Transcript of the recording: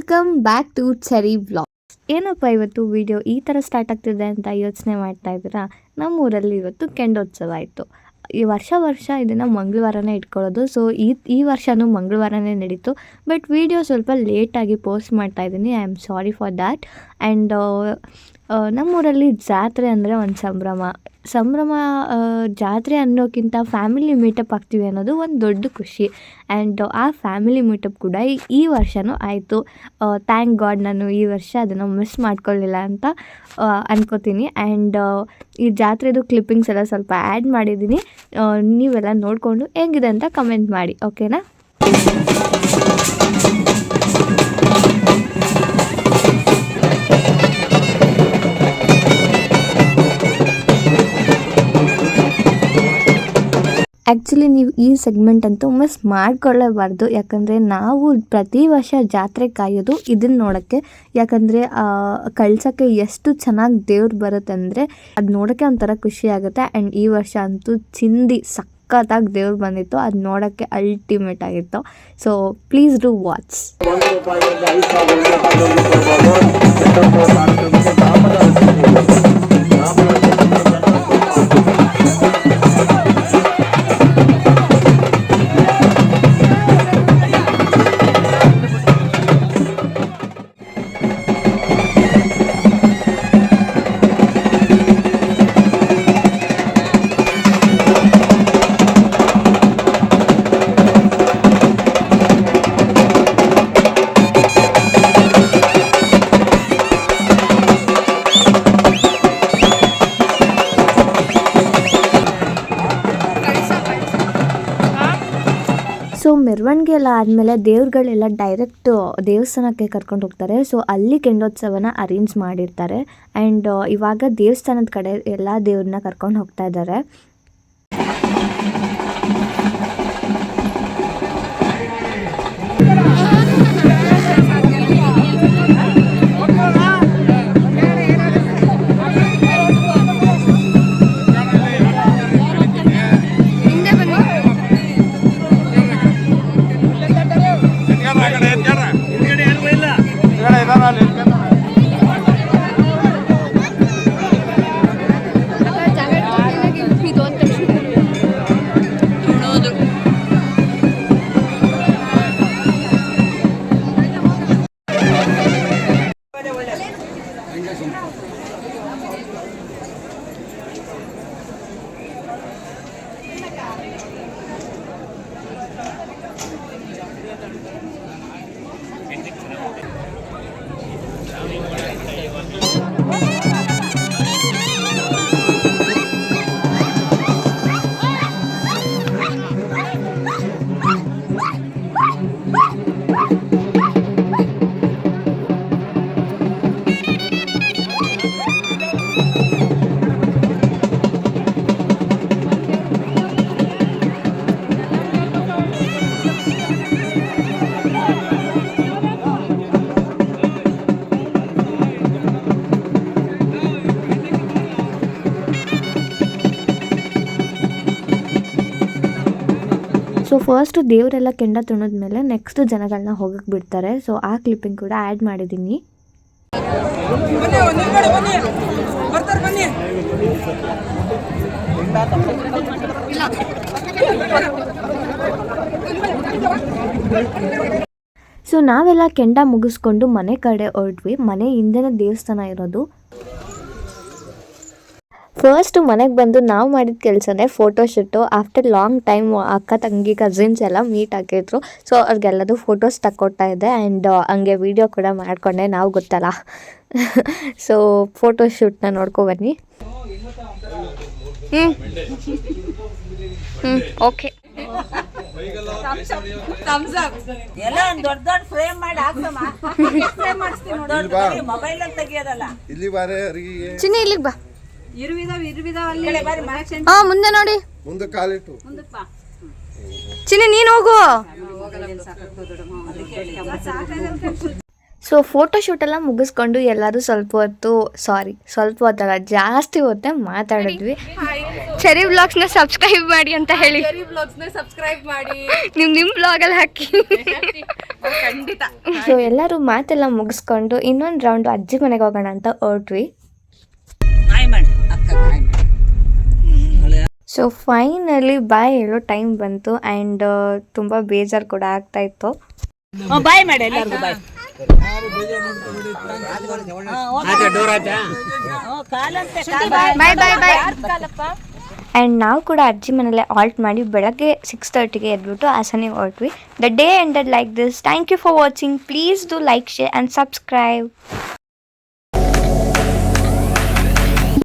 Welcome back to Cherry vlogs. ಏನಪ್ಪ ಇವತ್ತು video ಈ ಥರ ಸ್ಟಾರ್ಟ್ ಆಗ್ತಿದೆ ಅಂತ ಯೋಚನೆ ಮಾಡ್ತಾ ಇದ್ದೀರಾ? ನಮ್ಮೂರಲ್ಲಿ ಇವತ್ತು ಕೆಂಡೋತ್ಸವ ಆಯಿತು. ಈ ವರ್ಷ ಇದನ್ನು ಮಂಗಳವಾರನೇ ಇಟ್ಕೊಳ್ಳೋದು. ಸೊ ಈ ವರ್ಷವೂ ಮಂಗಳವಾರನೇ ನಡೀತು. ಬಟ್ ವಿಡಿಯೋ ಸ್ವಲ್ಪ ಲೇಟಾಗಿ ಪೋಸ್ಟ್ ಮಾಡ್ತಾ ಇದ್ದೀನಿ. I am sorry for that. And ನಮ್ಮೂರಲ್ಲಿ ಜಾತ್ರೆ ಅಂದರೆ ಒಂದು ಸಂಭ್ರಮ. ಜಾತ್ರೆ ಅನ್ನೋಕ್ಕಿಂತ ಫ್ಯಾಮಿಲಿ ಮೀಟಪ್ ಆಗ್ತೀವಿ ಅನ್ನೋದು ಒಂದು ದೊಡ್ಡ ಖುಷಿ. ಆ್ಯಂಡ್ ಆ ಫ್ಯಾಮಿಲಿ ಮೀಟಪ್ ಕೂಡ ಈ ವರ್ಷವೂ ಆಯಿತು. ಥ್ಯಾಂಕ್ ಗಾಡ್ ನಾನು ಈ ವರ್ಷ ಅದನ್ನು ಮಿಸ್ ಮಾಡ್ಕೊಳ್ಳಿಲ್ಲ ಅಂತ ಅನ್ಕೋತೀನಿ. ಆ್ಯಂಡ್ ಈ ಜಾತ್ರೆದು ಕ್ಲಿಪ್ಪಿಂಗ್ಸ್ ಎಲ್ಲ ಸ್ವಲ್ಪ ಆ್ಯಡ್ ಮಾಡಿದ್ದೀನಿ. ನೀವೆಲ್ಲ ನೋಡಿಕೊಂಡು ಹೇಗಿದೆ ಅಂತ ಕಮೆಂಟ್ ಮಾಡಿ, ಓಕೆನಾ? ಆ್ಯಕ್ಚುಲಿ ನೀವು ಈ ಸೆಗ್ಮೆಂಟ್ ಅಂತೂ ಮಿಸ್ ಮಾಡ್ಕೊಳ್ಳೇಬಾರ್ದು. ಯಾಕಂದರೆ ನಾವು ಪ್ರತಿ ವರ್ಷ ಜಾತ್ರೆ ಕಾಯೋದು ಇದನ್ನು ನೋಡೋಕ್ಕೆ. ಯಾಕಂದರೆ ಕಳ್ಸೋಕ್ಕೆ ಎಷ್ಟು ಚೆನ್ನಾಗಿ ದೇವ್ರು ಬರುತ್ತೆ ಅಂದರೆ ಅದು ನೋಡೋಕ್ಕೆ ಒಂಥರ ಖುಷಿ ಆಗುತ್ತೆ. ಆ್ಯಂಡ್ ಈ ವರ್ಷ ಅಂತೂ ಸಖತ್ತಾಗಿ ದೇವ್ರು ಬಂದಿತ್ತು. ಅದು ನೋಡೋಕ್ಕೆ ಅಲ್ಟಿಮೇಟ್ ಆಗಿತ್ತು. So please do watch. So ಮೆರವಣಿಗೆ ಎಲ್ಲ ಆದಮೇಲೆ ದೇವ್ರುಗಳೆಲ್ಲ ಡೈರೆಕ್ಟ್ ದೇವಸ್ಥಾನಕ್ಕೆ ಕರ್ಕೊಂಡು ಹೋಗ್ತಾರೆ. ಸೊ ಅಲ್ಲಿ ಕೆಂಡೋತ್ಸವನ ಅರೇಂಜ್ ಮಾಡಿರ್ತಾರೆ. ಆ್ಯಂಡ್ ಇವಾಗ ದೇವಸ್ಥಾನದ ಕಡೆ ಎಲ್ಲ ದೇವ್ರನ್ನ ಕರ್ಕೊಂಡು ಹೋಗ್ತಾ ಇದ್ದಾರೆ. ಸೊ ಫಸ್ಟ್ ದೇವರೆಲ್ಲ ಕೆಂಡ ತುಣಿದ್ಮೇಲೆ ನೆಕ್ಸ್ಟ್ ಜನಗಳನ್ನ ಹೋಗಕ್ಕೆ ಬಿಡ್ತಾರೆ. ಸೊ ಆ ಕ್ಲಿಪ್ಪಿಂಗ್ ಕೂಡ ಆ್ಯಡ್ ಮಾಡಿದ್ದೀನಿ. ಸೊ ನಾವೆಲ್ಲ ಕೆಂಡ ಮುಗಿಸ್ಕೊಂಡು ಮನೆ ಕಡೆ ಹೊರಟ್ವಿ. ಮನೆ ಹಿಂದೆನೇ ದೇವಸ್ಥಾನ ಇರೋದು. ಫಸ್ಟ್ ಮನೆಗೆ ಬಂದು ನಾವು ಮಾಡಿದ ಕೆಲಸನೇ ಫೋಟೋಶೂಟು. ಆಫ್ಟರ್ ಲಾಂಗ್ ಟೈಮ್ ಅಕ್ಕ ತಂಗಿ ಕಸಿನ್ಸ್ ಎಲ್ಲ ಮೀಟ್ ಆಗಿದ್ರು. ಸೊ ಅವ್ರಿಗೆಲ್ಲದು ಫೋಟೋಸ್ ತಕ್ಕೊಡ್ತಾ ಇದ್ದೆ. ಆ್ಯಂಡ್ ಹಂಗೆ ವಿಡಿಯೋ ಕೂಡ ಮಾಡಿಕೊಂಡೆ, ನಾವು ಗೊತ್ತಲ್ಲ. ಸೊ ಫೋಟೋಶೂಟ್ನ ನೋಡ್ಕೊಬನ್ನಿ. ಓಕೆ. ಚಿನ್ನಿ ಇಲ್ಲಿಗೆ ಬಾ. ಮುಂದೆ ನೋಡಿ, ಚಿನ್ನಿ ನೀನು ಹೋಗು. ಸೊ ಫೋಟೋಶೂಟೆಲ್ಲ ಮುಗಿಸ್ಕೊಂಡು ಎಲ್ಲರೂ ಸ್ವಲ್ಪ ಹೊತ್ತಲ್ಲ ಜಾಸ್ತಿ ಹೊತ್ತೇ ಮಾತಾಡಿದ್ವಿ. ಚೆರಿ ವ್ಲಾಗ್ಸ್ನ ಸಬ್ಸ್ಕ್ರೈಬ್ ಮಾಡಿ ಅಂತ ಹೇಳಿ. ಸಬ್ಸ್ಕ್ರೈಬ್ ಮಾಡಿ ನಿಮ್ಮ ಬ್ಲಾಗಲ್ಲಿ ಹಾಕಿ. ಖಂಡಿತ. ಸೊ ಎಲ್ಲರೂ ಮಾತೆಲ್ಲ ಮುಗಿಸ್ಕೊಂಡು ಇನ್ನೊಂದು ರೌಂಡ್ ಅಜ್ಜಿ ಮನೆಗೆ ಹೋಗೋಣ ಅಂತ ಹೊರಟ್ವಿ. ಸೊ ಫೈನಲಿ ಬಾಯ್ ಹೇಳೋ ಟೈಮ್ ಬಂತು ಆ್ಯಂಡ್ ತುಂಬ ಬೇಜಾರು ಕೂಡ ಆಗ್ತಾಯಿತ್ತು. ಬಾಯ್ ಮಾಡಿ ಎಲ್ಲರಿಗೂ ಬಾಯ್. ಆ್ಯಂಡ್ ನಾವು ಕೂಡ ಅಜ್ಜಿ ಮನೇಲೆ ಆಲ್ಟ್ ಮಾಡಿ ಬೆಳಗ್ಗೆ 6:30ಗೆ ಎದ್ಬಿಟ್ಟು ಹಾಸನಿಗೆ ಹೊರಟ್ವಿ. The day ended like this. Thank you for watching. Please do like, share and subscribe.